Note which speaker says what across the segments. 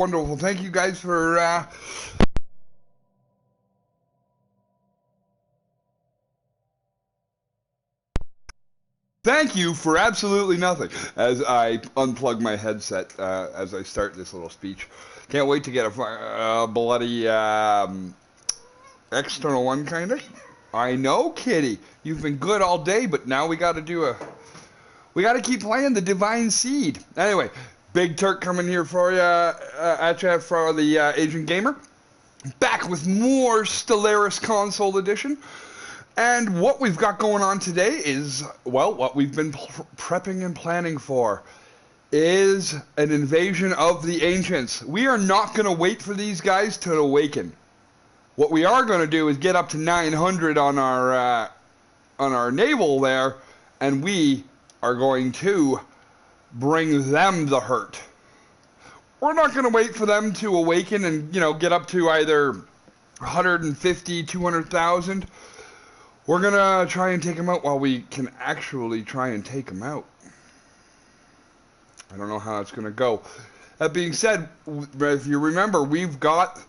Speaker 1: Wonderful. Thank you guys for thank you for absolutely nothing. As I unplug my headset as I start this little speech. Can't wait to get a bloody external one, kind of. I know, Kitty. You've been good all day, but now we got to keep playing the Divine Seed. Anyway, Big Turk coming here for you, at you for the AgingGamer. Back with more Stellaris Console Edition. And what we've got going on today is, well, what we've been prepping and planning for is an invasion of the Ancients. We are not going to wait for these guys to awaken. What we are going to do is get up to 900 on our naval there, and we are going to bring them the hurt. We're not going to wait for them to awaken and, get up to either 150, 200,000. We're going to try and take them out while we can actually try and take them out. I don't know how that's going to go. That being said, if you remember, we've got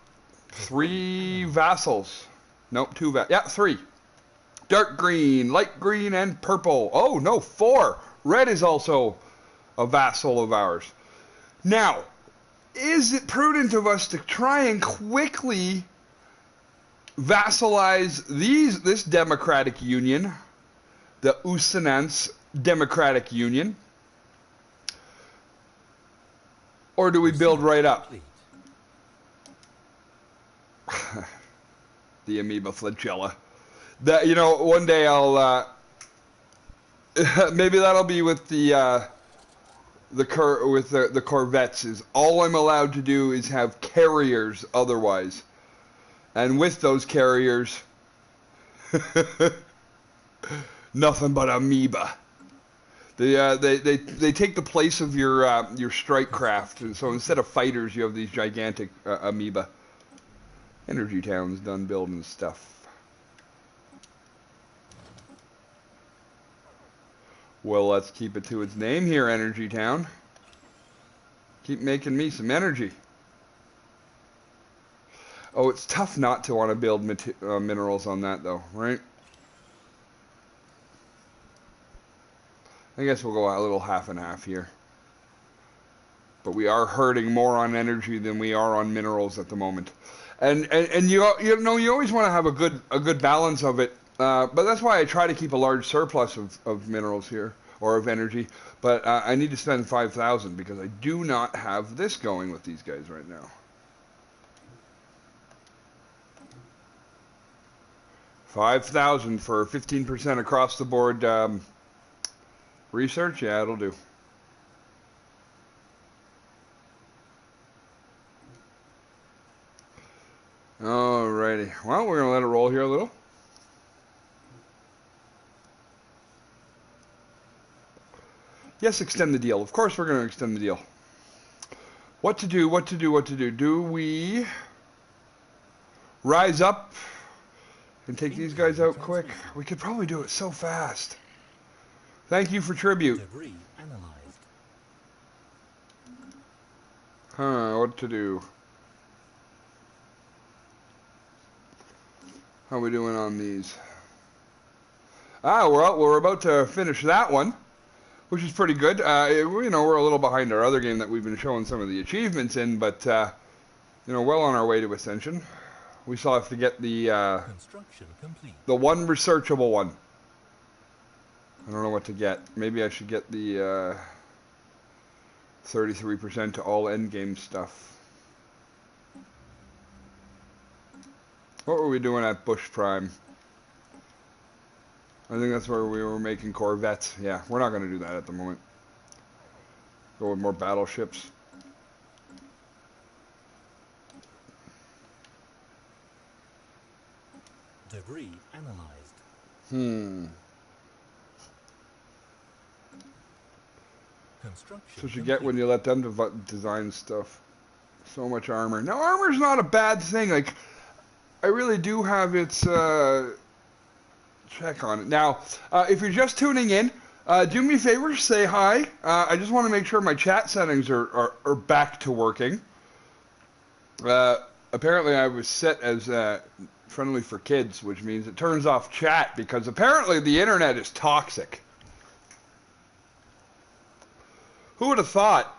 Speaker 1: 3 vassals. Nope, 2 vassals. Yeah, 3. Dark green, light green, and purple. Oh, no, 4. Red is also a vassal of ours. Now, is it prudent of us to try and quickly vassalize this democratic union, the Usanance Democratic Union, or do we build right up? The amoeba flagella. That, one day I'll maybe that'll be with the Corvettes. Is all I'm allowed to do is have carriers otherwise, and with those carriers, nothing but amoeba. They take the place of your strike craft, and so instead of fighters, you have these gigantic amoeba. Energy Town's done building stuff. Well, let's keep it to its name here, Energy Town. Keep making me some energy. Oh, it's tough not to want to build minerals on that, though, right? I guess we'll go a little half and half here. But we are hurting more on energy than we are on minerals at the moment. And you always want to have a good balance of it. But that's why I try to keep a large surplus of minerals here, or of energy. But I need to spend 5,000 because I do not have this going with these guys right now. 5,000 for 15% across the board research. Yeah, it'll do. Alrighty. Well, we're gonna let it roll here a little. Yes, extend the deal. Of course we're going to extend the deal. What to do? Do we rise up and take these guys out quick? We could probably do it so fast. Thank you for tribute. What to do? How are we doing on these? We're about to finish that one, which is pretty good. We're a little behind our other game that we've been showing some of the achievements in, but well on our way to Ascension. We still have to get the construction complete. The one researchable one. I don't know what to get. Maybe I should get the 33% to all endgame stuff. What were we doing at Bush Prime? I think that's where we were making Corvettes. Yeah, we're not going to do that at the moment. Go with more battleships.
Speaker 2: Debris analyzed.
Speaker 1: Construction. So you get when you let them design stuff. So much armor. Now, armor's not a bad thing. Like, I really do have its check on it. Now, if you're just tuning in, do me a favor, say hi. I just want to make sure my chat settings are back to working. Apparently I was set as friendly for kids, which means it turns off chat because apparently the internet is toxic. Who would have thought?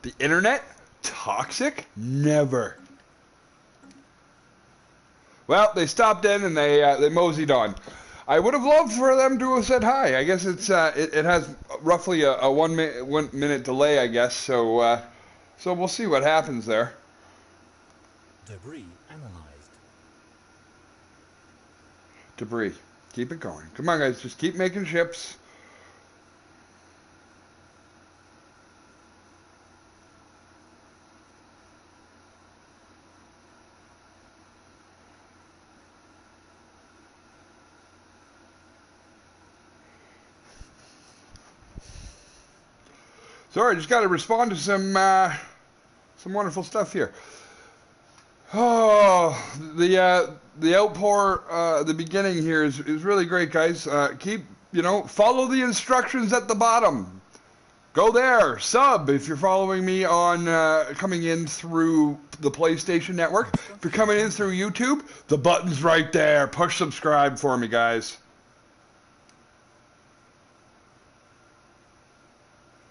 Speaker 1: The internet? Toxic? Never. Well, they stopped in and they moseyed on. I would have loved for them to have said hi. I guess it's it has roughly a 1 minute delay, I guess. So so we'll see what happens there.
Speaker 2: Debris analyzed.
Speaker 1: Debris. Keep it going. Come on, guys. Just keep making ships. Sorry, I just got to respond to some wonderful stuff here. Oh, the outpour, the beginning here is really great, guys. Keep, follow the instructions at the bottom. Go there, sub if you're following me on coming in through the PlayStation Network. If you're coming in through YouTube, the button's right there. Push subscribe for me, guys.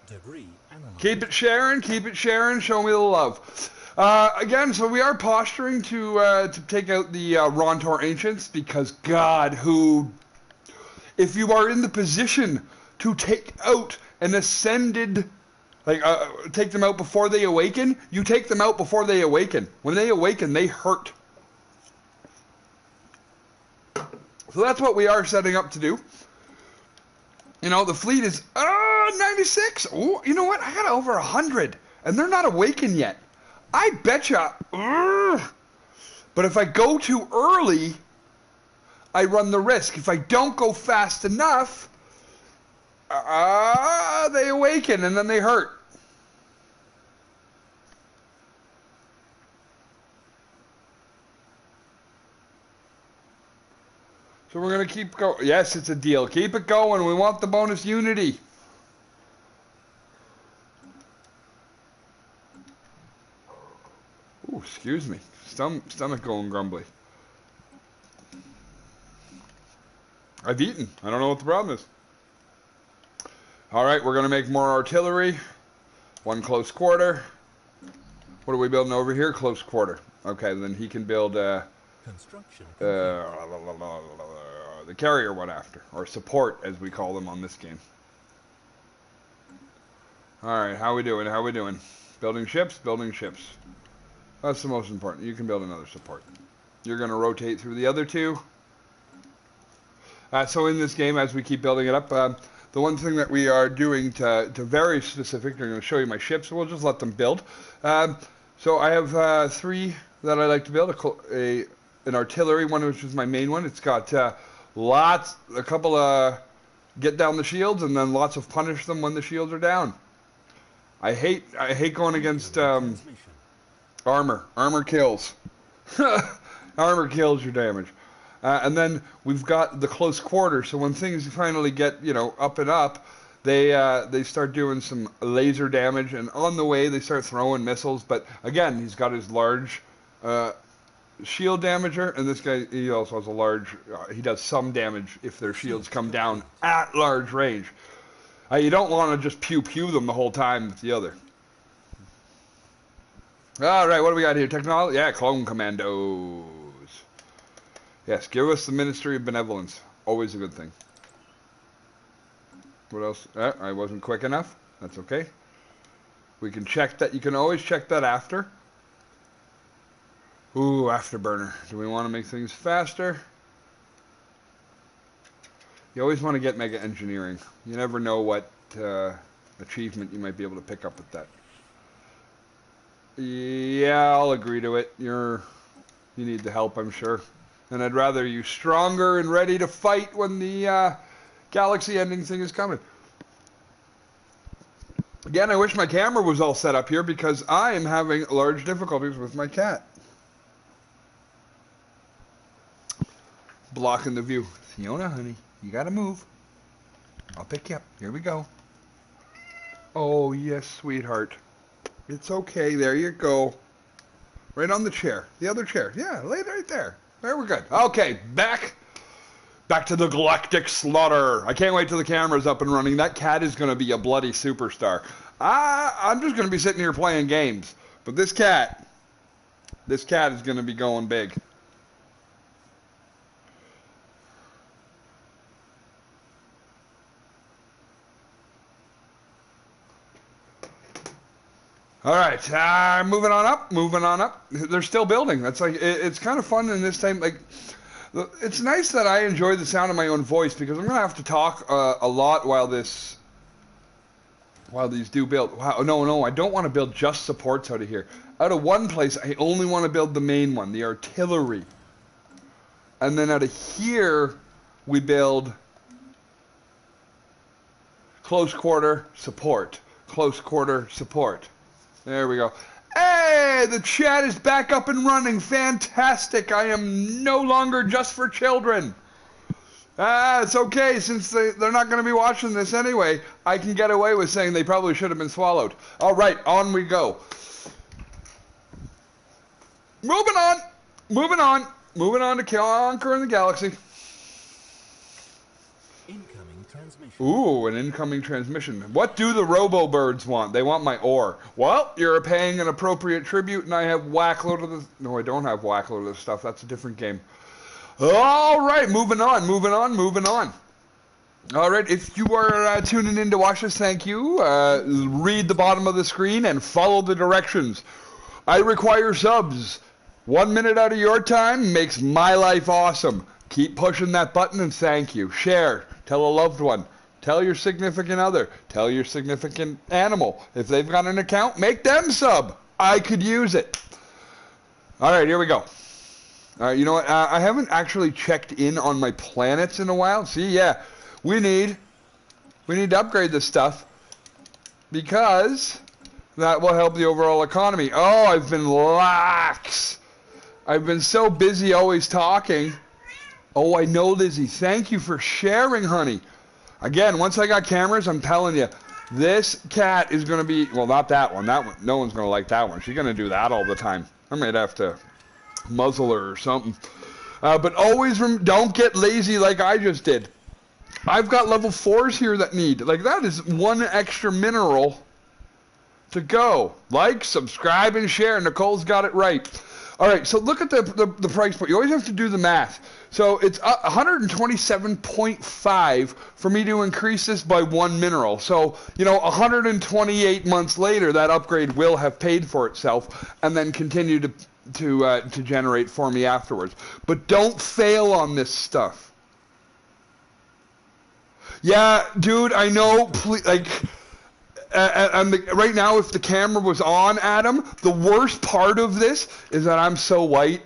Speaker 2: Debris analyzed.
Speaker 1: Keep it sharing, show me the love. Again, so we are posturing to take out the Rontor Ancients because, God, if you are in the position to take out an ascended, take them out before they awaken, you take them out before they awaken. When they awaken, they hurt. So that's what we are setting up to do. The fleet is 96. Oh, you know what? I got over 100, and they're not awakened yet. I betcha. But if I go too early, I run the risk. If I don't go fast enough, they awaken and then they hurt. So we're going to keep going. Yes, it's a deal. Keep it going. We want the bonus unity. Ooh, excuse me. Stomach going grumbly. I've eaten. I don't know what the problem is. All right, we're going to make more artillery. One close quarter. What are we building over here? Close quarter. Okay, then he can build
Speaker 2: Construction.
Speaker 1: the carrier one after, or support as we call them on this game. All right, how we doing? How we doing? Building ships? Building ships. That's the most important. You can build another support. You're going to rotate through the other two. So in this game, as we keep building it up, the one thing that we are doing to very specific, I'm going to show you my ships, so we'll just let them build. So I have 3 that I like to build. An artillery one, which is my main one. It's got a couple of get down the shields, and then lots of punish them when the shields are down. I hate going against armor. Armor kills. Armor kills your damage. And then we've got the close quarter. So when things finally get up and up, they start doing some laser damage, and on the way they start throwing missiles. But again, he's got his large shield damager, and this guy, he also has a large. He does some damage if their shields come down at large range. You don't want to just pew them the whole time with the other. All right, what do we got here? Technology? Yeah, clone commandos. Yes, give us the Ministry of Benevolence. Always a good thing. What else? I wasn't quick enough. That's okay. We can check that. You can always check that after. Ooh, afterburner. Do we want to make things faster? You always want to get mega engineering. You never know what achievement you might be able to pick up with that. Yeah, I'll agree to it. You need the help, I'm sure. And I'd rather you stronger and ready to fight when the galaxy ending thing is coming. Again, I wish my camera was all set up here because I am having large difficulties with my cat. Blocking the view. Fiona, honey, you gotta move. I'll pick you up. Here we go. Oh, yes, sweetheart. It's okay. There you go. Right on the chair. The other chair. Yeah, lay it right there. There, we're good. Okay, back to the galactic slaughter. I can't wait till the camera's up and running. That cat is going to be a bloody superstar. I'm just going to be sitting here playing games. But this cat is going to be going big. All right, moving on up. They're still building. That's like, it's kind of fun in this time. Like, it's nice that I enjoy the sound of my own voice because I'm gonna have to talk a lot while these do build. Wow, no, I don't want to build just supports out of here. Out of one place, I only want to build the main one, the artillery, and then out of here, we build close quarter support. Close quarter support. There we go. Hey, the chat is back up and running. Fantastic. I am no longer just for children. It's okay, since they're not going to be watching this anyway. I can get away with saying they probably should have been swallowed. All right, on we go. Moving on to conquering the galaxy.
Speaker 2: Incoming transmission.
Speaker 1: Ooh, an incoming transmission. What do the robo-birds want? They want my ore. Well, you're paying an appropriate tribute, and I have whack-load of this. No, I don't have whack-load of this stuff. That's a different game. All right, moving on. All right, if you are tuning in to watch this, thank you. Read the bottom of the screen and follow the directions. I require subs. 1 minute out of your time makes my life awesome. Keep pushing that button and thank you. Share. Tell a loved one. Tell your significant other. Tell your significant animal. If they've got an account, make them sub. I could use it. All right, here we go. All right, you know what? I haven't actually checked in on my planets in a while. See, yeah, we need to upgrade this stuff because that will help the overall economy. Oh, I've been lax. I've been so busy always talking. Oh, I know, Lizzie. Thank you for sharing, honey. Again, once I got cameras, I'm telling you, this cat is going to be, well, not that one. That one, no one's going to like that one. She's going to do that all the time. I might have to muzzle her or something. But always don't get lazy like I just did. I've got level 4s here that need, like, that is one extra mineral to go. Like, subscribe, and share. Nicole's got it right. All right, so look at the price point. You always have to do the math. So it's 127.5 for me to increase this by 1 mineral. So, 128 months later, that upgrade will have paid for itself and then continue to generate for me afterwards. But don't fail on this stuff. Yeah, dude, I know. Please, like, right now, if the camera was on, Adam, the worst part of this is that I'm so white,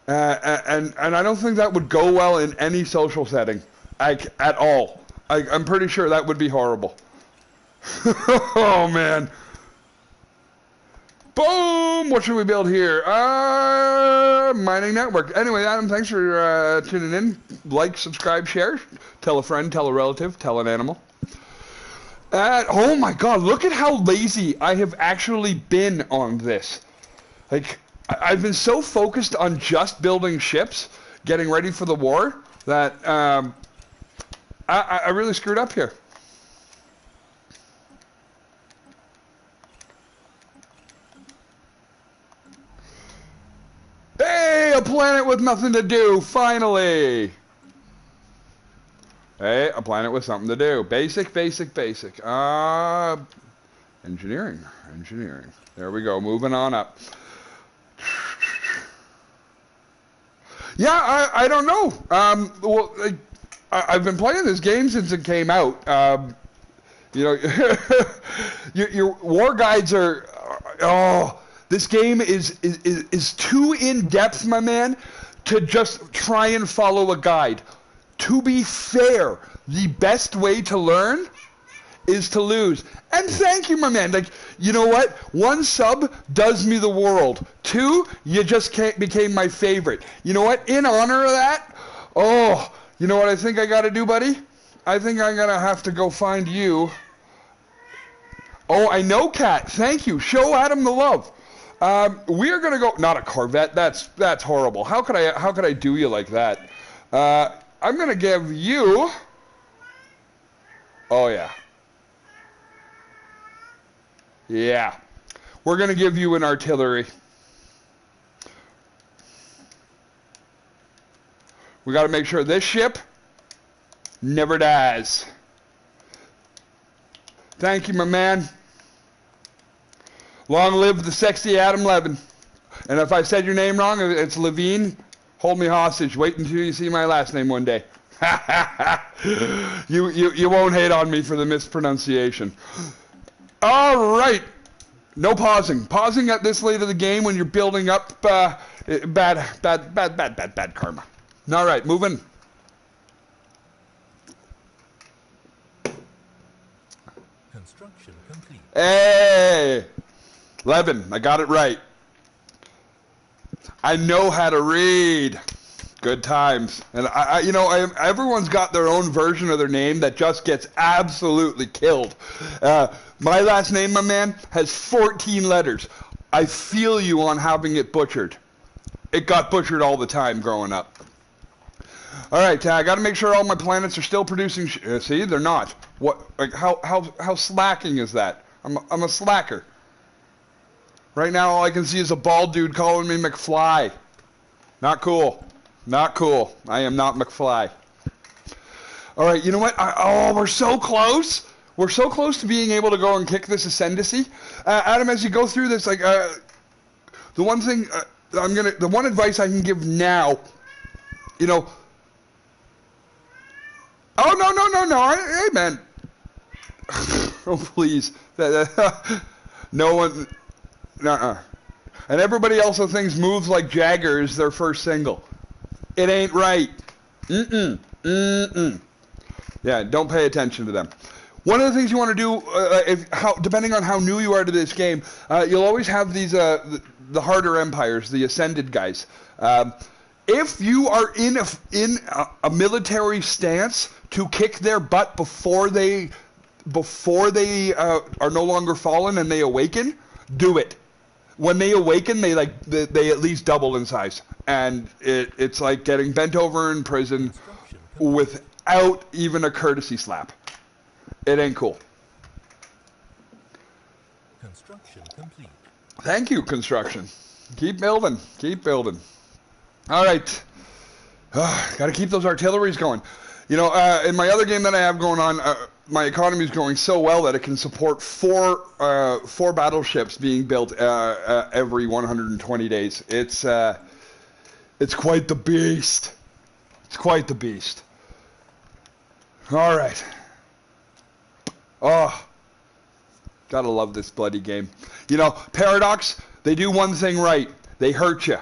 Speaker 1: and I don't think that would go well in any social setting, like, at all. I'm pretty sure that would be horrible. Oh man. Boom! What should we build here? Mining network. Anyway, Adam, thanks for tuning in. Like, subscribe, share. Tell a friend, tell a relative, tell an animal. Oh my god, look at how lazy I have actually been on this. Like, I've been so focused on just building ships, getting ready for the war, that I really screwed up here. Hey, a planet with nothing to do, finally! Hey, a planet with something to do. Basic. Engineering. There we go, moving on up. Yeah, I don't know. Well, I've been playing this game since it came out. Your war guides are... Oh, this game is too in-depth, my man, to just try and follow a guide. To be fair, the best way to learn is to lose. And thank you, my man. Like, you know what? 1 sub does me the world. 2, you just became my favorite. You know what? In honor of that, oh, you know what I think I got to do, buddy? I think I'm going to have to go find you. Oh, I know, Kat. Thank you. Show Adam the love. We are gonna go. Not a Corvette. That's horrible. How could I do you like that? I'm gonna give you. Oh yeah. Yeah. We're gonna give you an artillery. We got to make sure this ship never dies. Thank you, my man. Long live the sexy Adam Levin. And if I said your name wrong, it's Levine. Hold me hostage. Wait until you see my last name one day. You won't hate on me for the mispronunciation. All right. No pausing. Pausing at this late of the game when you're building up bad karma. All right, moving.
Speaker 2: Construction complete.
Speaker 1: Hey, Levin, I got it right. I know how to read. Good times. And everyone's got their own version of their name that just gets absolutely killed. My last name, my man, has 14 letters. I feel you on having it butchered. It got butchered all the time growing up. All right, I got to make sure all my planets are still producing. See, they're not. What? Like how slacking is that? I'm a slacker. Right now, all I can see is a bald dude calling me McFly. Not cool. Not cool. I am not McFly. All right, you know what? We're so close. We're so close to being able to go and kick this ascendancy. Adam, as you go through this, like the one thing the one advice I can give now, you know. Oh, no. Hey, man. Oh, please. No one. Nuh-uh. And everybody also thinks Moves Like Jagger is their first single. It ain't right. Yeah, don't pay attention to them. One of the things you want to do, depending on how new you are to this game, you'll always have these the harder empires, the ascended guys. If you are in a military stance to kick their butt before they are no longer fallen and they awaken, do it. When they awaken, they at least double in size, and it's like getting bent over in prison without even a courtesy slap. It ain't cool.
Speaker 2: Construction complete.
Speaker 1: Thank you, construction. Keep building. Keep building. All right. Got to keep those artilleries going. You know, in my other game that I have going on, my economy is going so well that it can support four battleships being built every 120 days. It's quite the beast. It's quite the beast. All right. Oh, gotta love this bloody game. You know, Paradox, they do one thing right. They hurt you.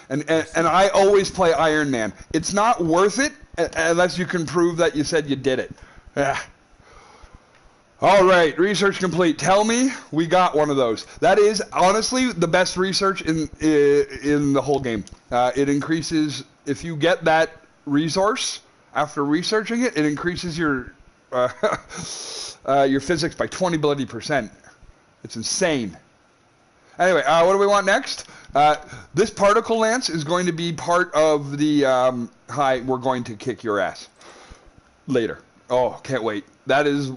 Speaker 1: And I always play Iron Man. It's not worth it unless you can prove that you said you did it. All right, research complete. Tell me we got one of those. That is honestly the best research in the whole game. It increases, if you get that resource after researching it, it increases your physics by 20%. It's insane. Anyway, what do we want next? This particle lance is going to be part of the hi, we're going to kick your ass later. Oh, can't wait. That is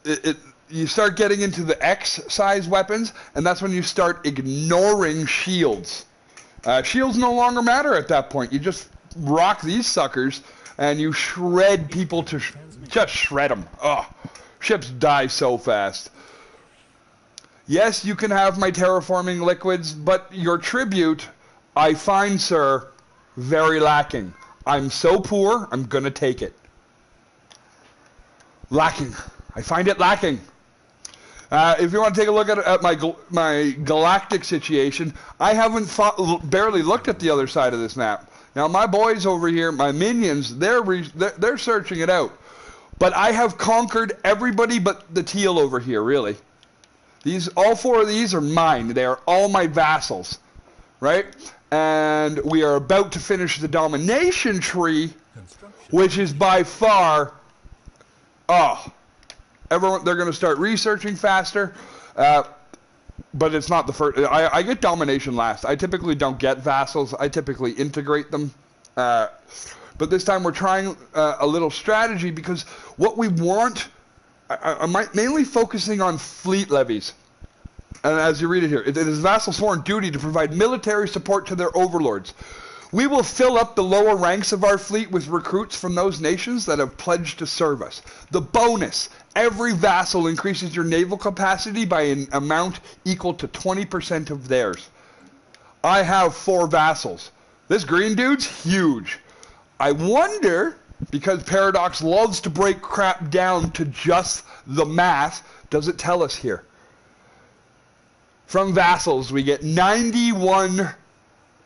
Speaker 1: it. You start getting into the X-size weapons, and that's when you start ignoring shields. Shields no longer matter at that point. You just rock these suckers, and you shred people to just shred them. Oh, ships die so fast. Yes, you can have my terraforming liquids, but your tribute, I find, sir, very lacking. I'm so poor, I'm going to take it. Lacking. I find it lacking. If you want to take a look at my galactic situation, I haven't barely looked at the other side of this map. Now, my boys over here, my minions, they're searching it out. But I have conquered everybody but the teal over here, really. All four of these are mine. They are all my vassals, right? And we are about to finish the domination tree, which is by far, they're going to start researching faster. but it's not the first. I get domination last. I typically don't get vassals. I typically integrate them. But this time we're trying a little strategy because what we want, I'm mainly focusing on fleet levies. And as you read it here, it is vassals' foreign duty to provide military support to their overlords. We will fill up the lower ranks of our fleet with recruits from those nations that have pledged to serve us. The bonus, every vassal increases your naval capacity by an amount equal to 20% of theirs. I have 4 vassals. This green dude's huge. I wonder, because Paradox loves to break crap down to just the math, does it tell us here? From vassals, we get 91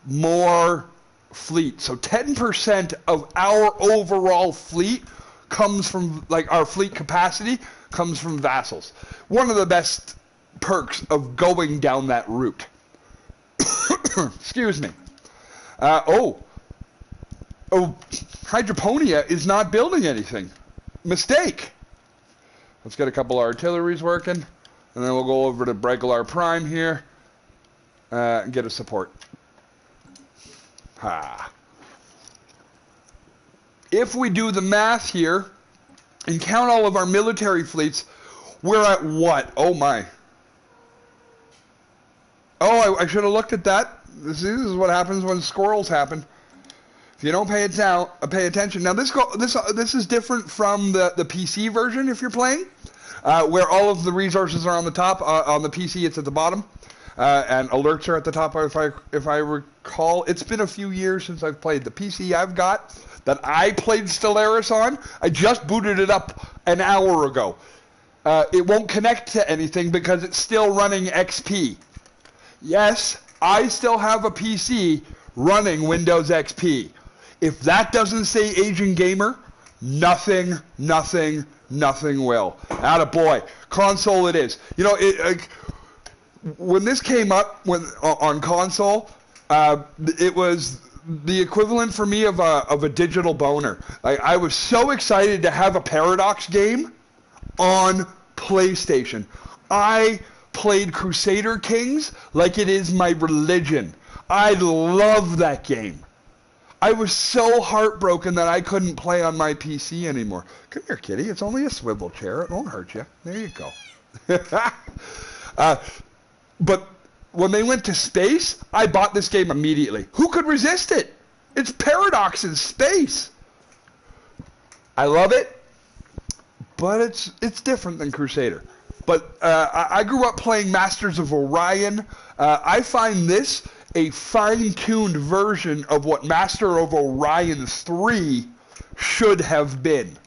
Speaker 1: more fleet. So 10% of our overall fleet comes from, like, our fleet capacity comes from vassals. One of the best perks of going down that route. Excuse me. Hydroponia is not building anything. Mistake. Let's get a couple artilleries working, and then we'll go over to Bregalar Prime here and get a support. If we do the math here and count all of our military fleets, we're at what? Oh my. Oh, I should have looked at that. This is what happens when squirrels happen. If you don't pay attention. Now this is different from the PC version if you're playing, where all of the resources are on the top. On the PC, it's at the bottom, and alerts are at the top. If I recall, it's been a few years since I've played. The PC I've got that I played Stellaris on, I just booted it up an hour ago. It won't connect to anything because it's still running XP. Yes, I still have a PC running Windows XP. If that doesn't say AgingGamer, nothing will. Attaboy. Console it is. You know, when this came up on console, it was the equivalent for me of a digital boner. I was so excited to have a Paradox game on PlayStation. I played Crusader Kings like it is my religion. I love that game. I was so heartbroken that I couldn't play on my PC anymore. Come here, kitty. It's only a swivel chair. It won't hurt you. There you go. But when they went to space, I bought this game immediately. Who could resist it? It's Paradox in space. I love it, but it's different than Crusader. But I grew up playing Masters of Orion. I find this a fine-tuned version of what Master of Orion 3 should have been.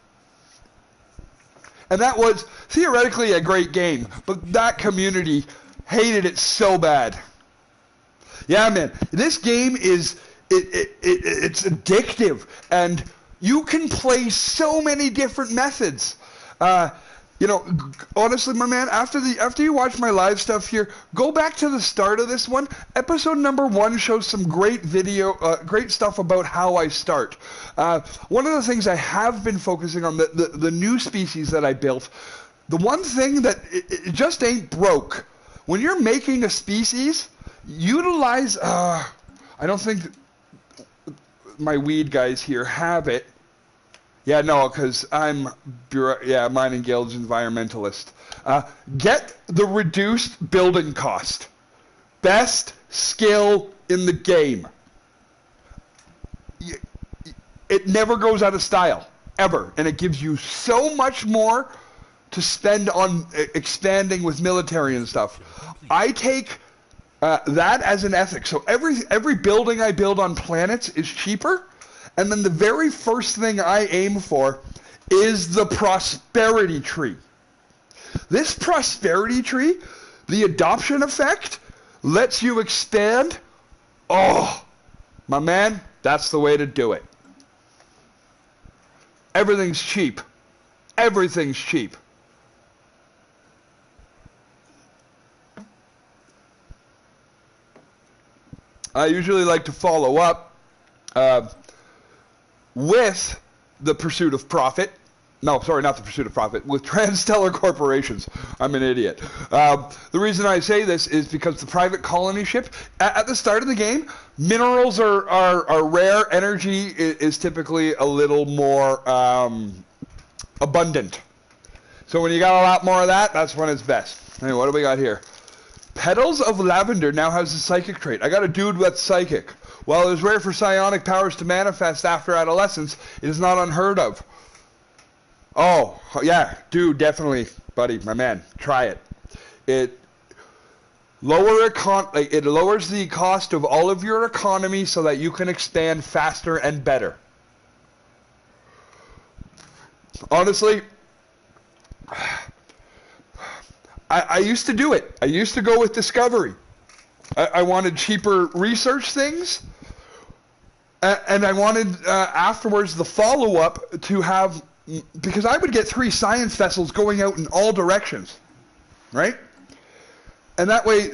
Speaker 1: And that was theoretically a great game, but that community hated it so bad. Yeah, man, this game is it's addictive, and you can play so many different methods. You know, honestly, my man, after you watch my live stuff here, go back to the start of this one. Episode number 1 shows some great great stuff about how I start. One of the things I have been focusing on, the new species that I built, the one thing that it just ain't broke. When you're making a species, utilize, I don't think my weed guys here have it. Yeah, no, because I'm, mining guild's environmentalist. Get the reduced building cost. Best skill in the game. It never goes out of style, ever. And it gives you so much more to spend on expanding with military and stuff. I take that as an ethic. So every building I build on planets is cheaper. And then the very first thing I aim for is the prosperity tree. This prosperity tree, the adoption effect, lets you expand. Oh, my man, that's the way to do it. Everything's cheap. Everything's cheap. I usually like to follow up with the pursuit of profit. No, sorry, not the pursuit of profit. With transstellar corporations. I'm an idiot. The reason I say this is because the private colony ship, at the start of the game, minerals are rare. Energy is typically a little more abundant. So when you got a lot more of that, that's when it's best. Anyway, what do we got here? Petals of Lavender now has a psychic trait. I got a dude that's psychic. While it is rare for psionic powers to manifest after adolescence, it is not unheard of. Oh, yeah, dude, definitely, buddy, my man, try it. It lowers the cost of all of your economy so that you can expand faster and better. Honestly, I used to do it. I used to go with Discovery. I wanted cheaper research things, and I wanted afterwards the follow-up to have... Because I would get 3 science vessels going out in all directions, right? And that way,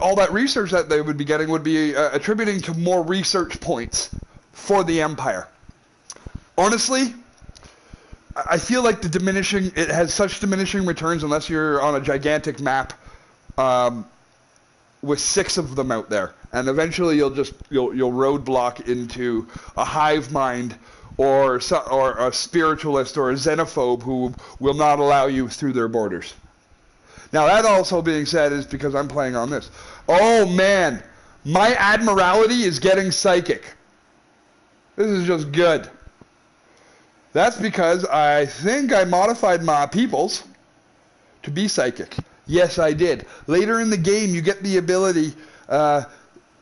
Speaker 1: all that research that they would be getting would be attributing to more research points for the Empire. Honestly, I feel like it has such diminishing returns unless you're on a gigantic map with 6 of them out there, and eventually you'll roadblock into a hive mind. Or a spiritualist or a xenophobe who will not allow you through their borders. Now, that also being said is because I'm playing on this. Oh, man. My admiralty is getting psychic. This is just good. That's because I think I modified my peoples to be Yes, I did. Later in the game, you get the ability...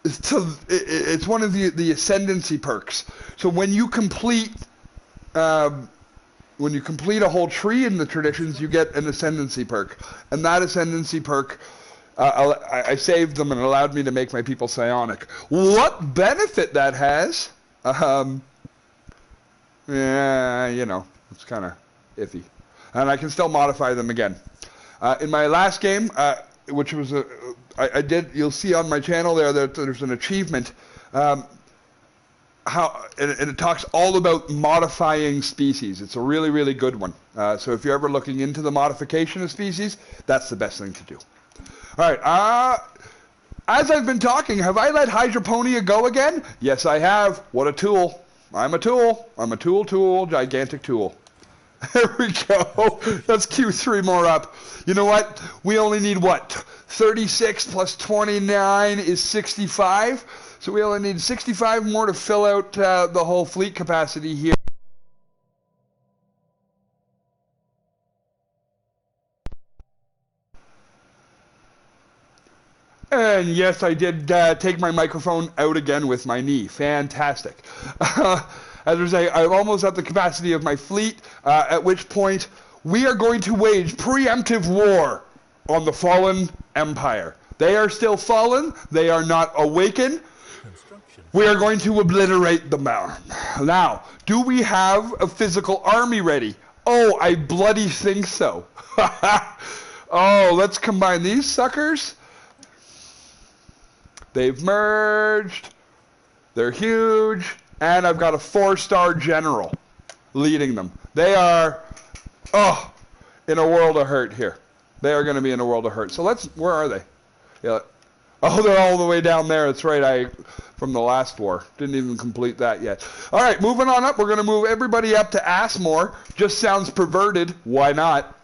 Speaker 1: it's one of the ascendancy perks. So when you complete a whole tree in the traditions, you get an ascendancy perk, and that ascendancy perk, I saved them and allowed me to make my people psionic. What benefit that has? Yeah, you know, it's kind of iffy, and I can still modify them again. In my last game, which was I did. You'll see on my channel that there's an achievement. And it talks all about modifying species. It's a really, really good one. So if you're ever looking into the modification of species, that's the best thing to do. All right. As I've been talking, have I let Hydroponia go again? Yes, I have. What a tool. I'm a tool. I'm a tool, gigantic tool. There we go. Let's queue 3 more up. You know what? We only need what? 36 plus 29 is 65. So we only need 65 more to fill out the whole fleet capacity here. And yes, I did take my microphone out again with my knee. Fantastic. As I say, I'm almost at the capacity of my fleet, at which point we are going to wage preemptive war on the fallen Empire. They are still fallen. They are not awakened. We are going to obliterate them now. Do we have a physical army ready? Oh, I bloody think so. Oh, let's combine these suckers. They've merged. They're huge. And I've got a 4-star general leading them. They are, in a world of hurt here. They are going to be in a world of hurt. So where are they? Yeah. Oh, they're all the way down there. That's right. From the last war. Didn't even complete that yet. All right, moving on up. We're going to move everybody up to Assmore. Just sounds perverted. Why not?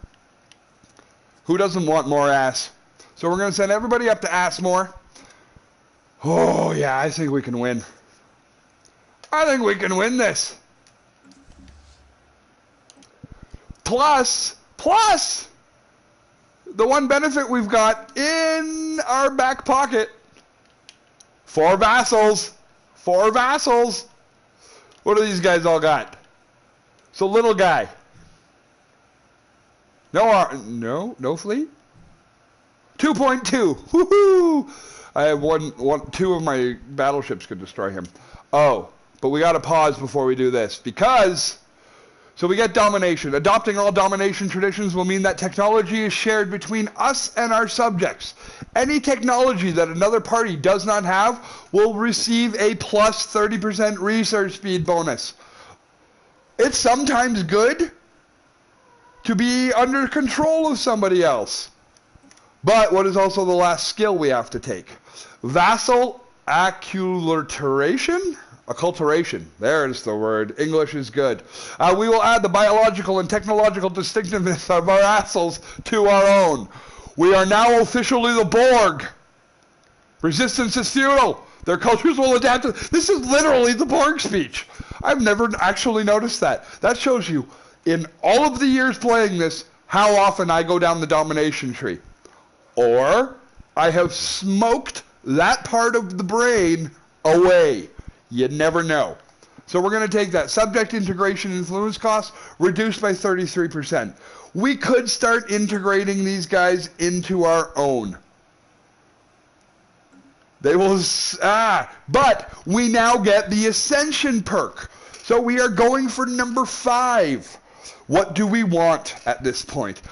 Speaker 1: Who doesn't want more ass? So we're going to send everybody up to Assmore. Oh, yeah, I think we can win. I think we can win this. Plus, the one benefit we've got in our back pocket, 4 vassals. 4 vassals. What do these guys all got? So little guy. No fleet? 2.2. Woohoo! I have 2 of my battleships could destroy him. Oh, but we got to pause before we do this because... So we get domination. Adopting all domination traditions will mean that technology is shared between us and our subjects. Any technology that another party does not have will receive a plus 30% research speed bonus. It's sometimes good, to be under control of somebody else. But what is also the last skill we have to take? Vassal acculturation? Acculturation. There's the word. English is good. We will add the biological and technological distinctiveness of our vassals to our own. We are now officially the Borg. Resistance is futile. Their cultures will adapt to... This is literally the Borg speech. I've never actually noticed that. That shows you, in all of the years playing this, how often I go down the domination tree. Or I have smoked that part of the brain away. You never know. So we're going to take that. Subject integration influence cost reduced by 33%. We could start integrating these guys into our own. They will... but we now get the Ascension perk. So we are going for number 5. What do we want at this point?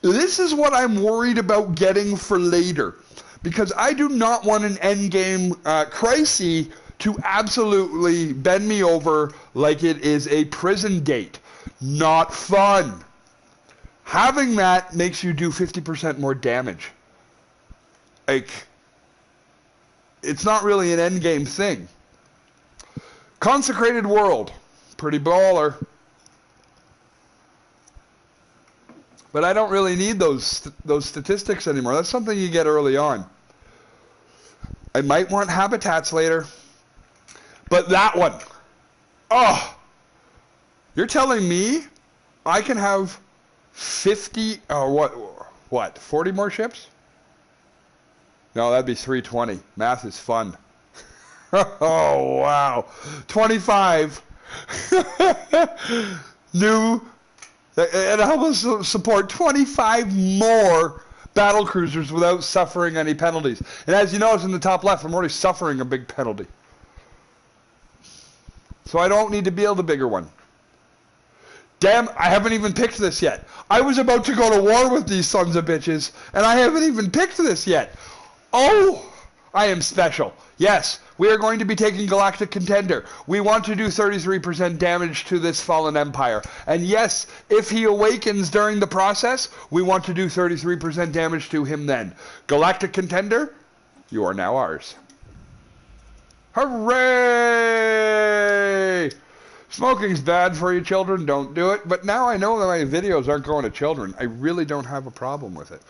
Speaker 1: This is what I'm worried about getting for later. Because I do not want an endgame crisis to absolutely bend me over like it is a prison gate. Not fun. Having that makes you do 50% more damage. Like, it's not really an endgame thing. Consecrated World. Pretty baller. But I don't really need those statistics anymore. That's something you get early on. I might want habitats later. But that one. Oh. You're telling me I can have 50... what? 40 more ships? No, that'd be 320. Math is fun. Oh, wow. 25. New... And help us support 25 more battle cruisers without suffering any penalties. And as you notice in the top left, I'm already suffering a big penalty. So I don't need to build a bigger one. Damn, I haven't even picked this yet. I was about to go to war with these sons of bitches, and I haven't even picked this yet. Oh, I am special. Yes, we are going to be taking Galactic Contender. We want to do 33% damage to this fallen empire. And yes, if he awakens during the process, we want to do 33% damage to him then. Galactic Contender, you are now ours. Hooray! Smoking's bad for you children, don't do it. But now I know that my videos aren't going to children. I really don't have a problem with it.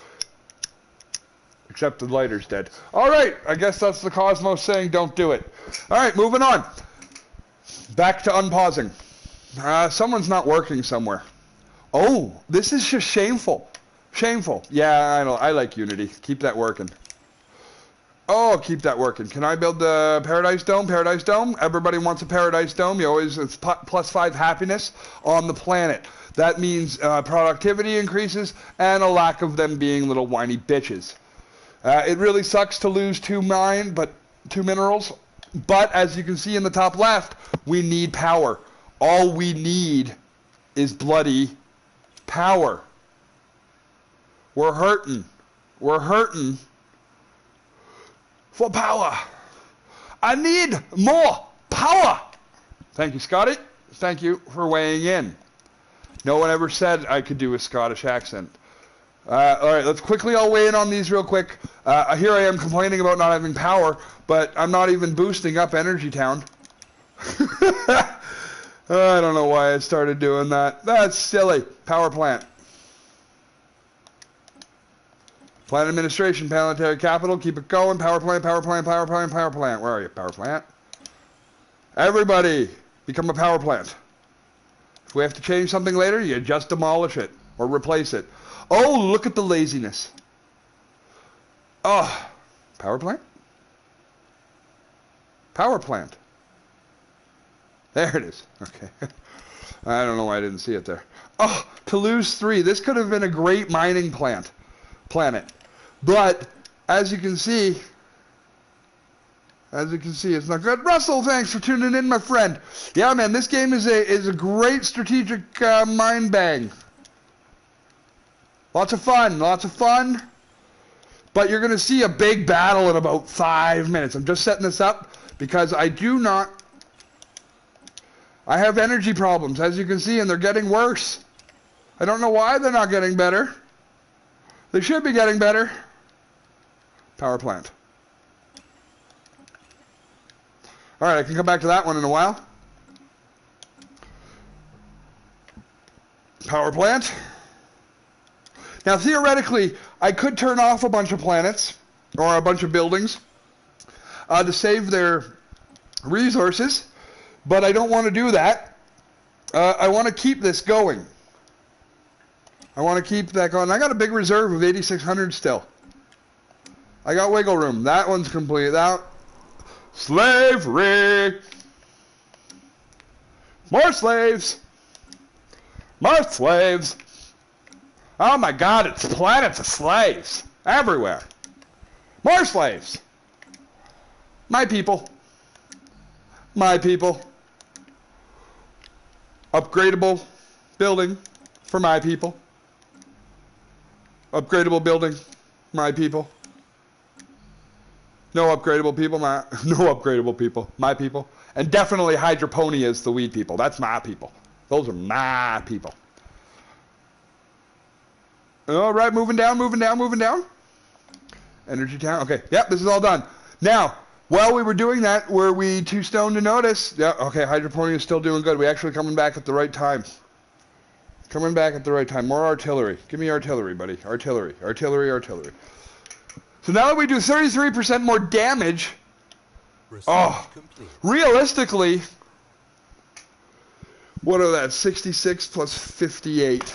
Speaker 1: Except the lighter's dead. Alright, I guess that's the Cosmos saying don't do it. Alright, moving on. Back to unpausing. Someone's not working somewhere. Oh, this is just shameful. Shameful. Yeah, I know. I like Unity. Keep that working. Oh, keep that working. Can I build the Paradise Dome? Paradise Dome? Everybody wants a Paradise Dome. You always, it's +5 happiness on the planet. That means productivity increases and a lack of them being little whiny bitches. It really sucks to lose 2 minerals, but as you can see in the top left, we need power. All we need is bloody power. We're hurting. We're hurting for power. I need more power. Thank you, Scotty. Thank you for weighing in. No one ever said I could do a Scottish accent. Alright, let's quickly all weigh in on these real quick. Here I am complaining about not having power, but I'm not even boosting up Energy Town. I don't know why I started doing that. That's silly. Power plant. Plant administration, planetary capital, keep it going. Power plant, power plant, power plant, power plant. Where are you, power plant? Everybody, become a power plant. If we have to change something later, you just demolish it or replace it. Oh, look at the laziness. Oh, power plant? Power plant. There it is. Okay. I don't know why I didn't see it there. Oh, Toulouse 3. This could have been a great mining planet. But, as you can see, it's not good. Russell, thanks for tuning in, my friend. Yeah, man, this game is a great strategic mind bang. Lots of fun, but you're going to see a big battle in about 5 minutes. I'm just setting this up because I have energy problems, as you can see, and they're getting worse. I don't know why they're not getting better. They should be getting better. Power plant. Alright, I can come back to that one in a while. Power plant. Now, theoretically, I could turn off a bunch of planets or a bunch of buildings to save their resources, but I don't want to do that. I want to keep this going. I want to keep that going. I got a big reserve of 8,600 still. I got wiggle room. That one's complete. That slavery. More slaves. More slaves. Oh my God, it's planets of slaves everywhere. More slaves. My people. My people. Upgradable building for my people. Upgradable building, my people. No upgradable people, no upgradable people, my people. And definitely hydroponia is the weed people. That's my people. Those are my people. All right, moving down, moving down, moving down. Energy town. Okay, yep, this is all done. Now, while we were doing that, were we too stoned to notice? Yeah, okay, hydroponia is still doing good. We're actually coming back at the right time. Coming back at the right time. More artillery. Give me artillery, buddy. Artillery, artillery, artillery. So now that we do 33% more damage, realistically, what are that? 66 plus 58.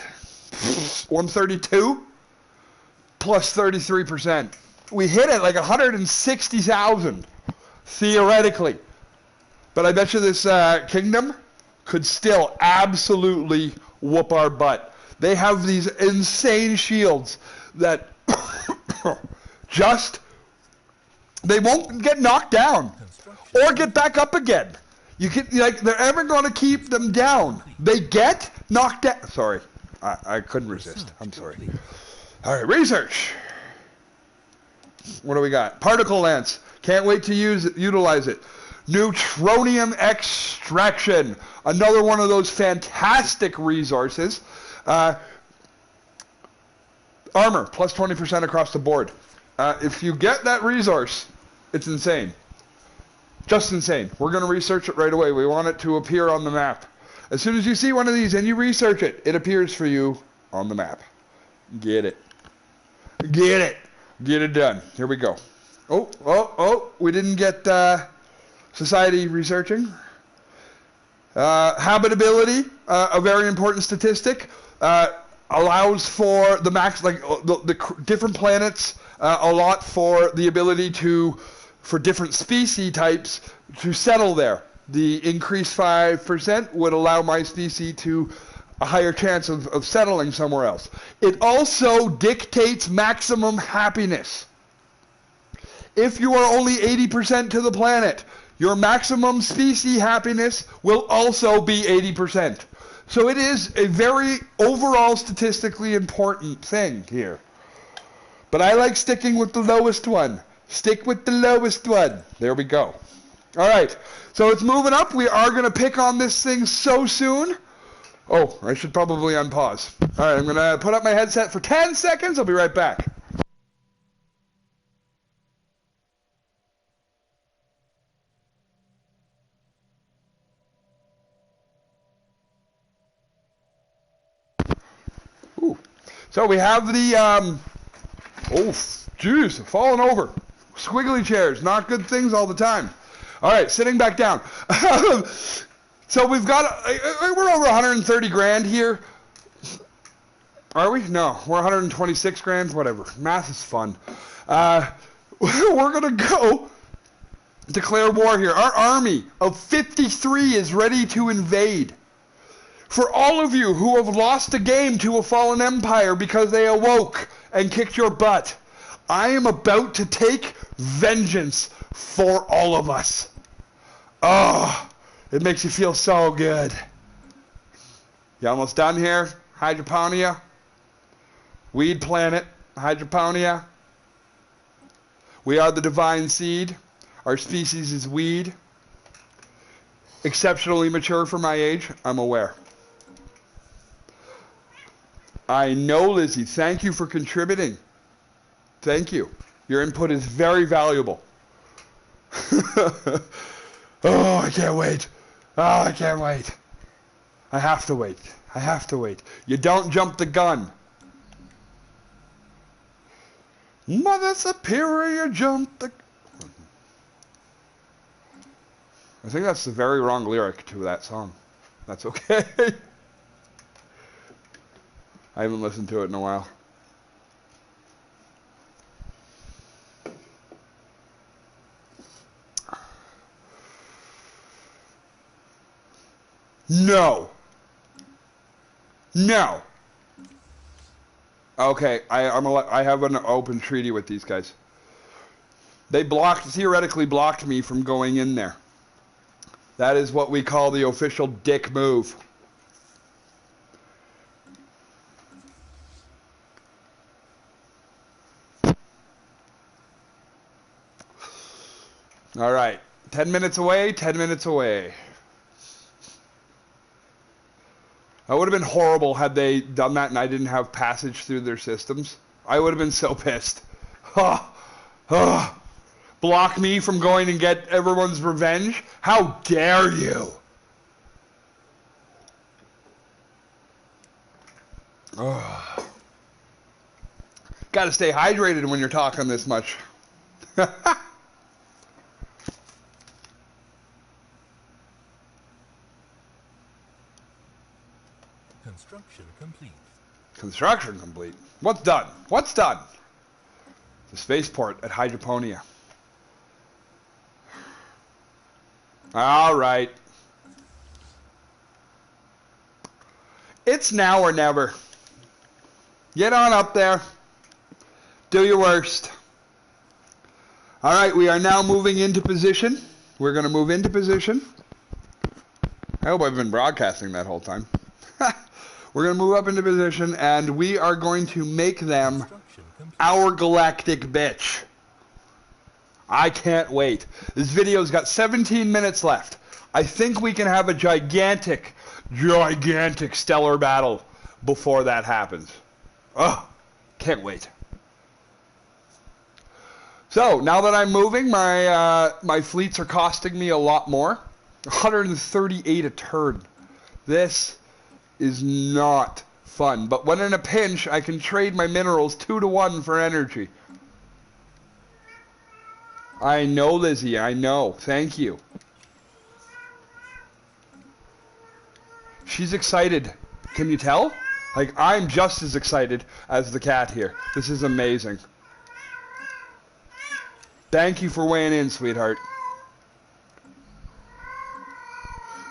Speaker 1: 132 plus 33%. We hit it like 160,000, theoretically. But I bet you this kingdom could still absolutely whoop our butt. They have these insane shields that they won't get knocked down or get back up again. You can, like, they're ever going to keep them down. They get knocked down. Sorry, I couldn't resist. I'm sorry. All right, research. What do we got? Particle lance. Can't wait to utilize it. Neutronium extraction. Another one of those fantastic resources. Armor, plus 20% across the board. If you get that resource, it's insane. Just insane. We're going to research it right away. We want it to appear on the map. As soon as you see one of these and you research it, it appears for you on the map. Get it. Get it. Get it done. Here we go. Oh, we didn't get society researching. Habitability, a very important statistic, allows for the max, like the different planets, a lot for the ability for different species types to settle there. The increased 5% would allow my species to a higher chance of settling somewhere else. It also dictates maximum happiness. If you are only 80% to the planet, your maximum species happiness will also be 80%. So it is a very overall statistically important thing here. But I like sticking with the lowest one. Stick with the lowest one. There we go. All right. So it's moving up. We are going to pick on this thing so soon. Oh, I should probably unpause. All right, I'm going to put up my headset for 10 seconds. I'll be right back. Ooh. So we have the, oh, jeez, falling over. Squiggly chairs, not good things all the time. All right, sitting back down. So we've got, we're over 130 grand here. Are we? No, we're 126 grand, whatever. Math is fun. We're going to go declare war here. Our army of 53 is ready to invade. For all of you who have lost a game to a fallen empire because they awoke and kicked your butt, I am about to take vengeance for all of us. Oh, it makes you feel so good. You almost done here? Hydroponia. Weed planet. Hydroponia. We are the divine seed. Our species is weed. Exceptionally mature for my age, I'm aware. I know, Lizzie. Thank you for contributing. Thank you. Your input is very valuable. Oh, I can't wait. Oh, I can't wait. I have to wait. I have to wait. You don't jump the gun. Mother Superior jumped the... I think that's the very wrong lyric to that song. That's okay. I haven't listened to it in a while. No. No. Okay, I have an open treaty with these guys. They theoretically blocked me from going in there. That is what we call the official dick move. All right, 10 minutes away, 10 minutes away. That would have been horrible had they done that and I didn't have passage through their systems. I would have been so pissed. Block me from going and get everyone's revenge? How dare you? Gotta stay hydrated when you're talking this much.
Speaker 2: Construction complete.
Speaker 1: Construction complete. What's done? What's done? The spaceport at Hydroponia. All right. It's now or never. Get on up there. Do your worst. All right, we are now moving into position. We're going to move into position. I hope I've been broadcasting that whole time. We're going to move up into position, and we are going to make them our galactic bitch. I can't wait. This video's got 17 minutes left. I think we can have a gigantic stellar battle before that happens. Oh, can't wait. So, now that I'm moving, my fleets are costing me a lot more. 138 a turn. This is not fun. But when in a pinch, I can trade my minerals 2-to-1 for energy. I know, Lizzie, I know. Thank you. She's excited. Can you tell? Like, I'm just as excited as the cat here. This is amazing. Thank you for weighing in, sweetheart.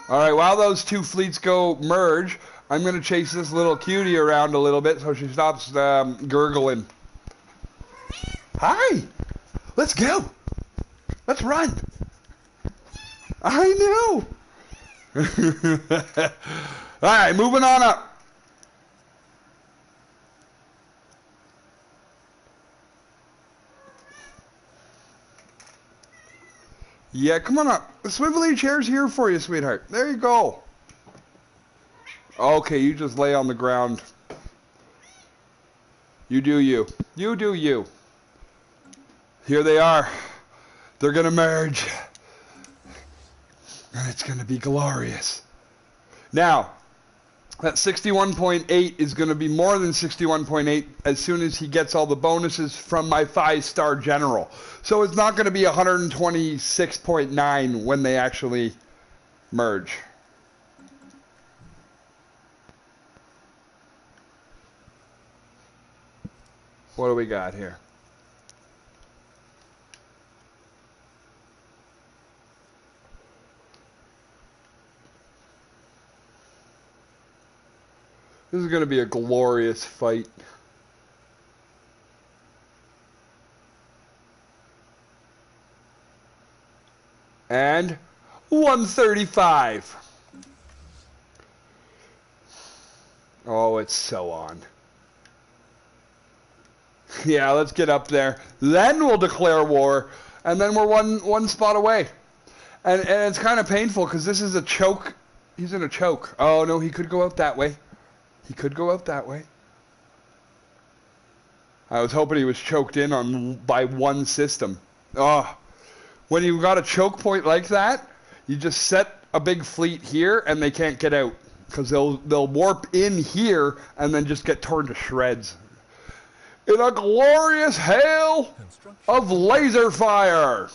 Speaker 1: Alright, while those two fleets go merge, I'm going to chase this little cutie around a little bit so she stops gurgling. Hi! Let's go! Let's run! I know! Alright, moving on up. Yeah, come on up. The swivelly chair's here for you, sweetheart. There you go. Okay, you just lay on the ground. You do you. You do you. Here they are. They're going to merge. And it's going to be glorious. Now, that 61.8 is going to be more than 61.8 as soon as he gets all the bonuses from my 5-star general. So it's not going to be 126.9 when they actually merge. What do we got here? This is going to be a glorious fight. And 135. Oh, it's so on. Yeah, let's get up there. Then we'll declare war, and then we're one spot away. And it's kind of painful because this is a choke. He's in a choke. Oh, no, he could go out that way. He could go out that way. I was hoping he was choked in on by one system. Oh, when you've got a choke point like that, you just set a big fleet here and they can't get out because they'll warp in here and then just get torn to shreds. In a glorious hail of laser fire.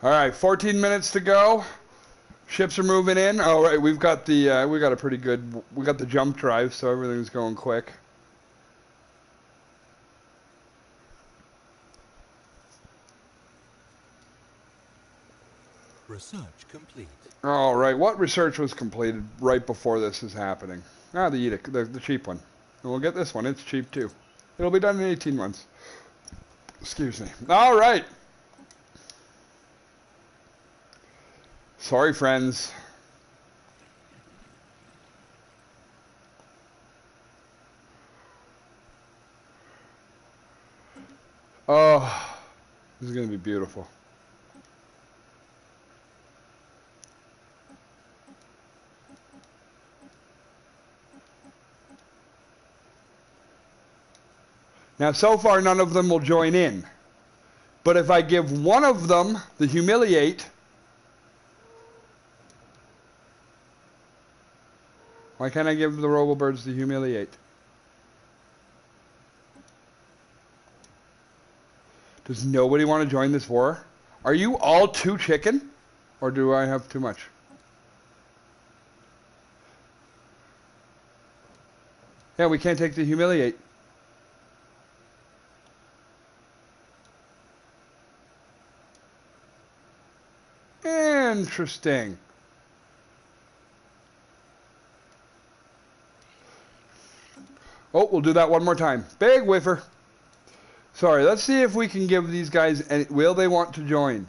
Speaker 1: All right, 14 minutes to go. Ships are moving in. All right, we got the jump drive, so everything's going quick.
Speaker 2: Research complete.
Speaker 1: All right, what research was completed right before this is happening? Ah, the edict, the cheap one. And we'll get this one. It's cheap too. It'll be done in 18 months. Excuse me. All right. Sorry, friends. Oh, this is going to be beautiful. Now, so far, none of them will join in. But if I give one of them the humiliate, why can't I give the Robobirds the humiliate? Does nobody want to join this war? Are you all too chicken? Or do I have too much? Yeah, we can't take the humiliate. Interesting. Oh, we'll do that one more time. Big whiffer. Sorry, let's see if we can give these guys any... Will they want to join?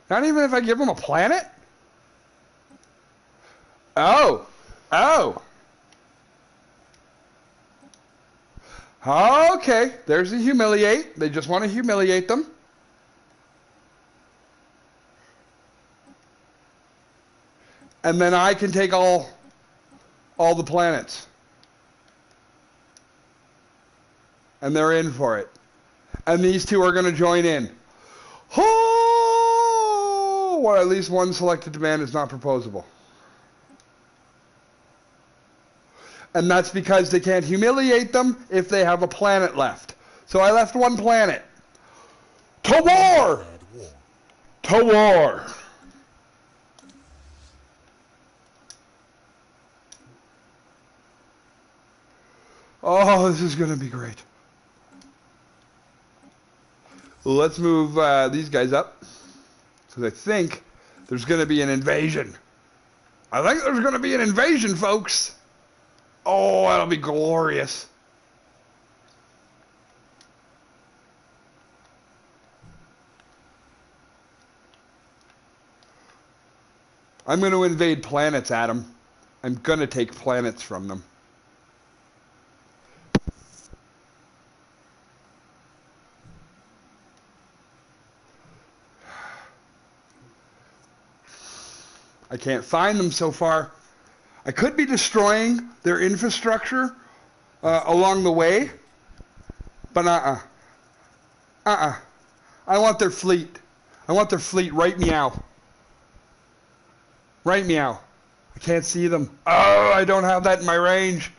Speaker 1: Not even if I give them a planet? Oh. Oh. Okay, there's the humiliate. They just want to humiliate them. And then I can take all the planets. And they're in for it. And these two are going to join in. Oh! Well, at least one selected demand is not proposable. And that's because they can't humiliate them if they have a planet left. So I left one planet. To war! To war! Oh, this is going to be great. Let's move these guys up. Because I think there's going to be an invasion. I think there's going to be an invasion, folks. Oh, that'll be glorious. I'm going to invade planets, Adam. I'm going to take planets from them. I can't find them so far. I could be destroying their infrastructure along the way, but I want their fleet. I want their fleet right meow. Right meow. I can't see them. Oh, I don't have that in my range.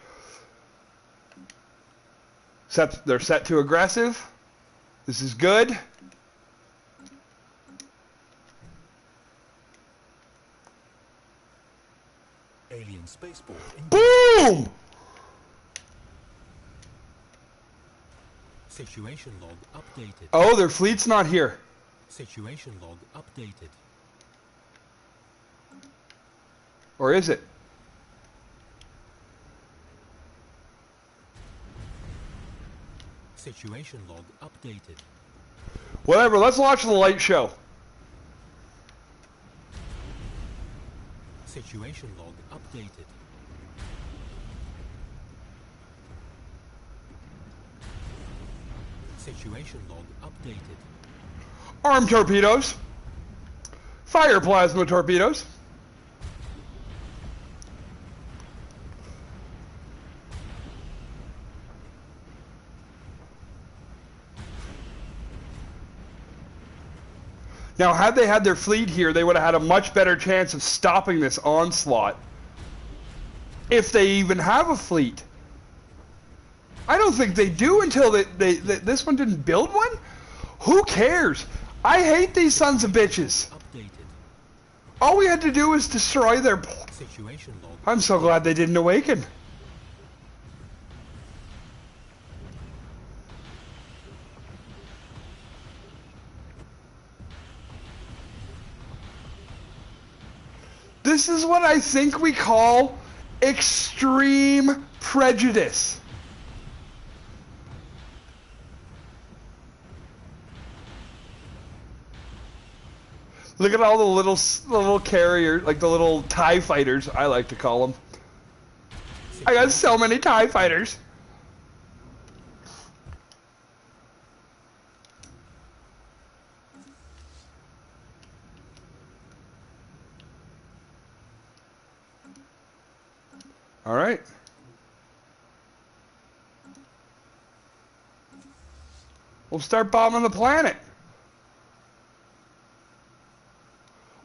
Speaker 1: They're set to aggressive. This is good.
Speaker 2: Alien spaceport.
Speaker 1: Boom!
Speaker 2: Situation log updated.
Speaker 1: Oh, their fleet's not here.
Speaker 2: Situation log updated.
Speaker 1: Or is it?
Speaker 2: Situation log updated.
Speaker 1: Whatever, let's watch the light show.
Speaker 2: Situation log updated. Situation log updated.
Speaker 1: Armed torpedoes. Fire plasma torpedoes. Now, had they had their fleet here, they would have had a much better chance of stopping this onslaught. If they even have a fleet. I don't think they do until this one didn't build one? Who cares? I hate these sons of bitches.
Speaker 2: Updated.
Speaker 1: All we had to do was destroy their...
Speaker 2: Situation log.
Speaker 1: I'm so glad they didn't awaken. This is what I think we call extreme prejudice. Look at all the little carriers, like the little TIE fighters, I like to call them. I got so many TIE fighters. All right. We'll start bombing the planet.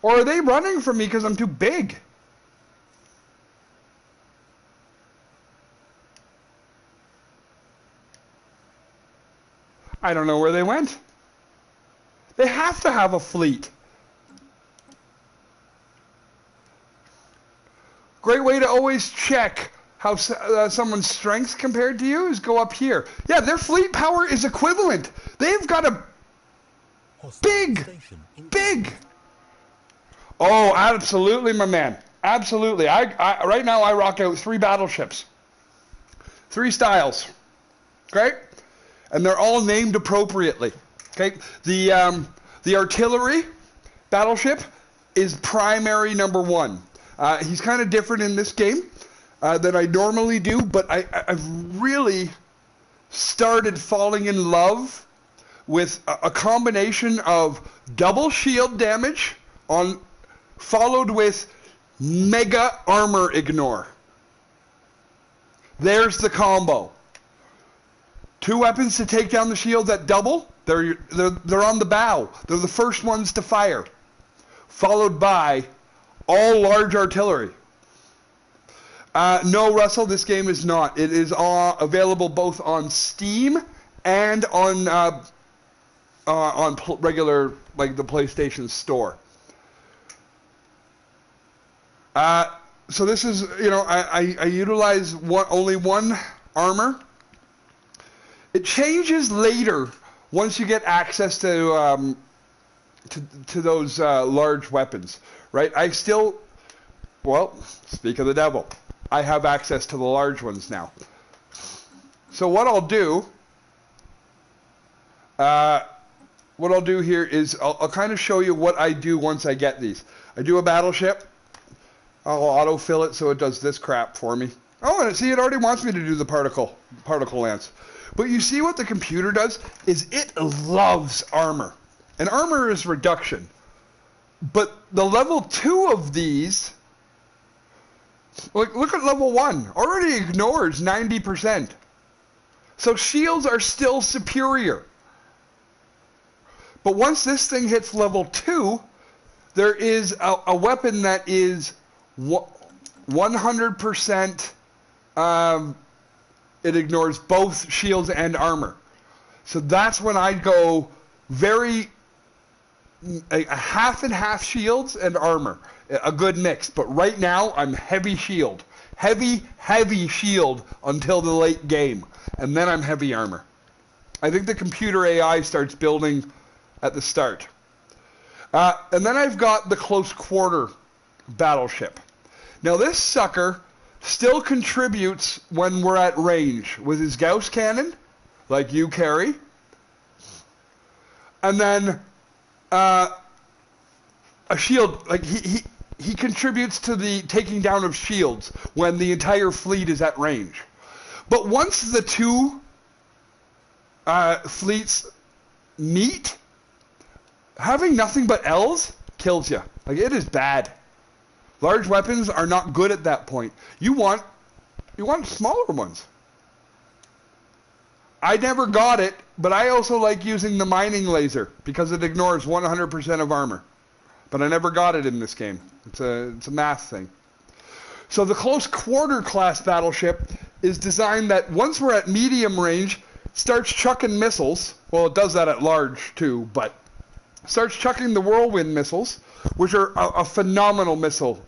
Speaker 1: Or are they running from me because I'm too big? I don't know where they went. They have to have a fleet. Great way to always check how someone's strengths compared to you is go up here. Yeah, their fleet power is equivalent. They've got a big... Oh, absolutely, my man. Absolutely. I right now I rock out 3 battleships. 3 styles. Okay? And they're all named appropriately. Okay? The artillery battleship is primary number 1. He's kind of different in this game than I normally do, but I've really started falling in love with a combination of double shield damage followed with mega armor ignore. There's the combo. 2 weapons to take down the shield that double. They're on the bow. They're the first ones to fire. Followed by all large artillery. No, Russell, this game is not. It is available both on Steam and on regular, like the PlayStation Store. So this is, I utilize only 1 armor. It changes later once you get access to those large weapons, right? Speak of the devil, I have access to the large ones now. So what I'll do here is I'll kind of show you what I do once I get these. I do a battleship. I'll autofill it so it does this crap for me. Oh, and see, it already wants me to do the particle lance. But you see what the computer does is it loves armor. And armor is reduction. But the level 2 of these, look at level 1, already ignores 90%. So shields are still superior. But once this thing hits level 2, there is a weapon that is 100%, it ignores both shields and armor. So that's when I go a half and half shields and armor. A good mix. But right now, I'm heavy shield. Heavy shield until the late game. And then I'm heavy armor. I think the computer AI starts building at the start. And then I've got the close quarter battleship. Now this sucker still contributes when we're at range with his Gauss cannon, like you carry. And then a shield, like he contributes to the taking down of shields when the entire fleet is at range. But once the 2 fleets meet, having nothing but L's kills you. Like, it is bad. Large weapons are not good at that point. You want smaller ones. I never got it, but I also like using the mining laser because it ignores 100% of armor. But I never got it in this game. It's a math thing. So the close quarter class battleship is designed that once we're at medium range, starts chucking missiles. Well, it does that at large too, but starts chucking the whirlwind missiles, which are a phenomenal missile.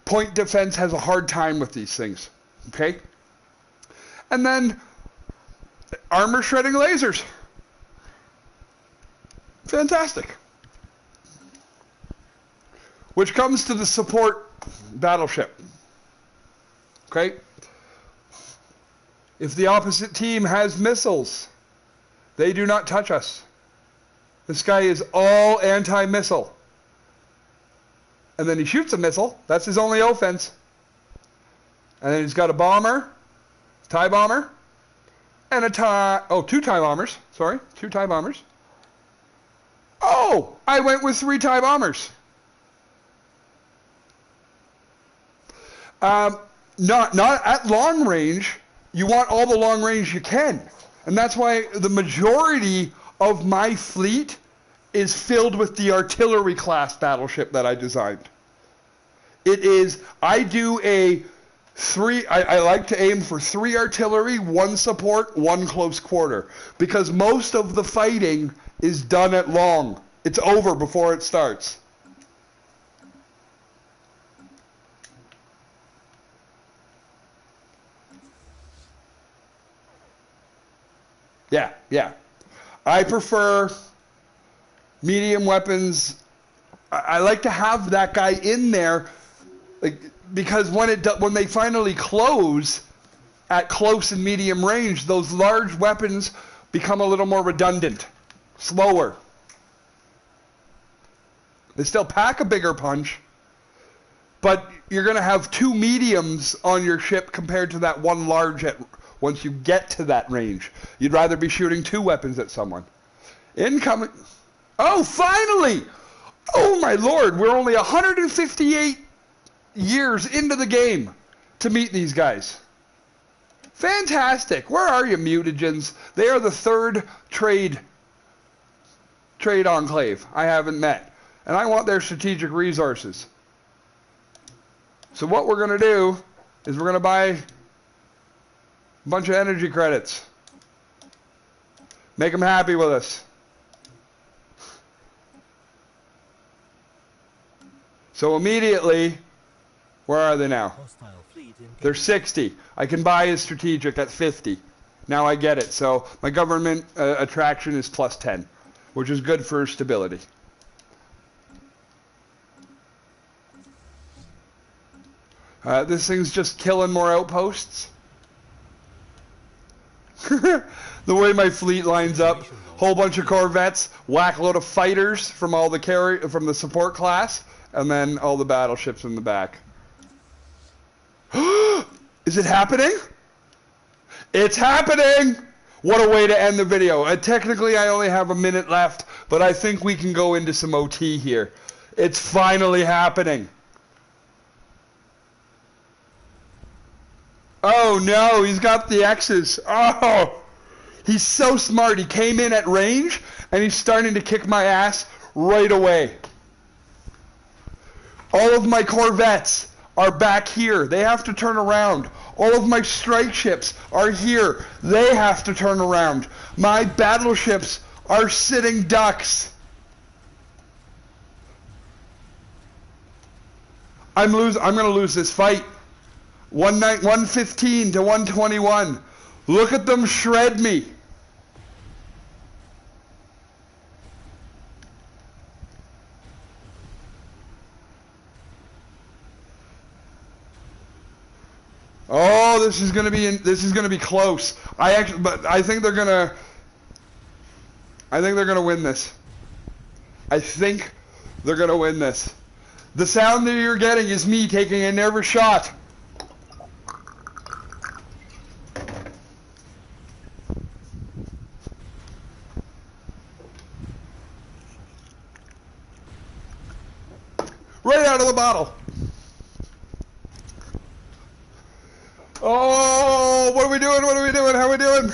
Speaker 1: Point defense has a hard time with these things. Okay? And then armor shredding lasers. Fantastic. Which comes to the support battleship. Okay? If the opposite team has missiles, they do not touch us. This guy is all anti-missile. And then he shoots a missile. That's his only offense. And then he's got a bomber, TIE bomber, and two TIE bombers. Sorry, 2 TIE bombers. Oh, I went with 3 TIE bombers. Not at long range. You want all the long range you can. And that's why the majority of my fleet is filled with the artillery class battleship that I designed. I do I like to aim for 3 artillery, 1 support, 1 close quarter. Because most of the fighting is done at long. It's over before it starts. Yeah. I prefer medium weapons. I like to have that guy in there, like, because when they finally close at close and medium range, those large weapons become a little more redundant, slower. They still pack a bigger punch, but you're going to have 2 mediums on your ship compared to that 1 large once you get to that range. You'd rather be shooting 2 weapons at someone. Incoming. Oh, finally! Oh my lord, we're only 158 years into the game to meet these guys. Fantastic. Where are you, mutagens? They are the 3rd trade enclave I haven't met. And I want their strategic resources. So what we're going to do is we're going to buy a bunch of energy credits. Make them happy with us. So immediately, where are they now? They're 60. I can buy a strategic at 50. Now I get it. So my government attraction is +10, which is good for stability. This thing's just killing more outposts. The way my fleet lines up, whole bunch of corvettes, whack load of fighters from all the from the support class, and then all the battleships in the back. Is it happening? It's happening! What a way to end the video. Technically, I only have a minute left, but I think we can go into some OT here. It's finally happening. Oh no, he's got the X's. Oh, he's so smart. He came in at range, and he's starting to kick my ass right away. All of my corvettes are back here. They have to turn around. All of my strike ships are here. They have to turn around. My battleships are sitting ducks. I'm going to lose this fight. 115 to 121. Look at them shred me. Oh, this is going to be close. But I think they're going to win this. I think they're going to win this. The sound that you're getting is me taking a nervous shot. out of the bottle. Oh, what are we doing? What are we doing? How are we doing?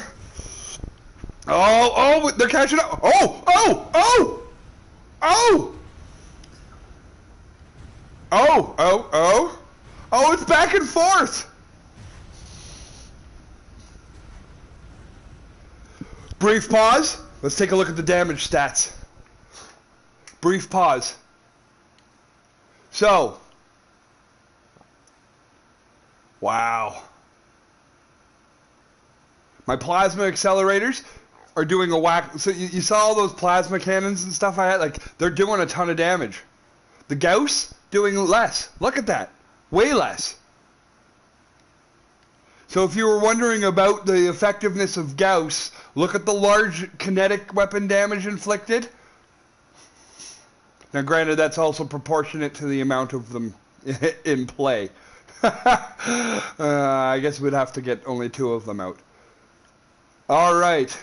Speaker 1: Oh, they're catching up. Oh, it's back and forth. Brief pause. Let's take a look at the damage stats. Brief pause. So, wow. My plasma accelerators are doing a whack. So you saw all those plasma cannons and stuff I had? Like, they're doing a ton of damage. The Gauss doing less. Look at that. Way less. So if you were wondering about the effectiveness of Gauss, look at the large kinetic weapon damage inflicted. Now granted, that's also proportionate to the amount of them in play. I guess we'd have to get only 2 of them out. Alright.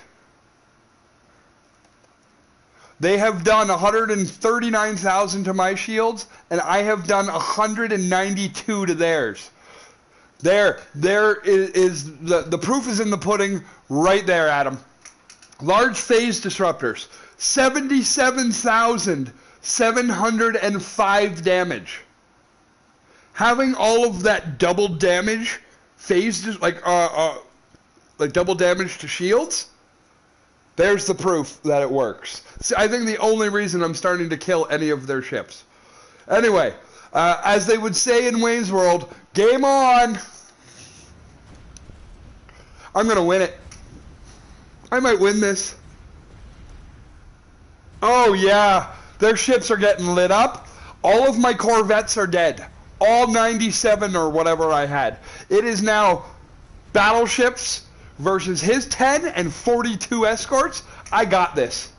Speaker 1: They have done 139,000 to my shields, and I have done 192 to theirs. There is the proof is in the pudding right there, Adam. Large phase disruptors, 77,705 damage. Having all of that double damage, like double damage to shields, there's the proof that it works. See, I think the only reason I'm starting to kill any of their ships. Anyway, as they would say in Wayne's World, game on! I'm going to win it. I might win this. Oh yeah, their ships are getting lit up. All of my Corvettes are dead. All 97 or whatever I had. It is now battleships versus his 10 and 42 escorts. I got this.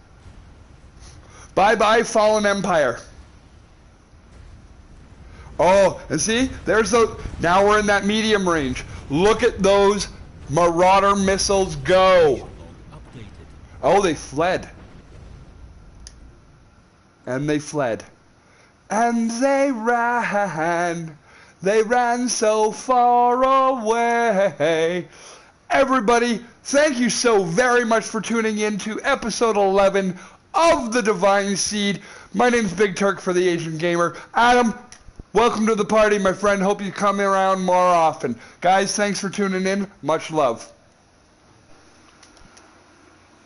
Speaker 1: Bye-bye, Fallen Empire. Oh, and see? There's the... Now we're in that medium range. Look at those Marauder missiles go. Oh, they fled. And they fled. And they ran so far away. Everybody, thank you so very much for tuning in to episode 11 of The Divine Seed. My name's Big Turk for the AgingGamer. Adam, welcome to the party, my friend. Hope you come around more often. Guys, thanks for tuning in. Much love.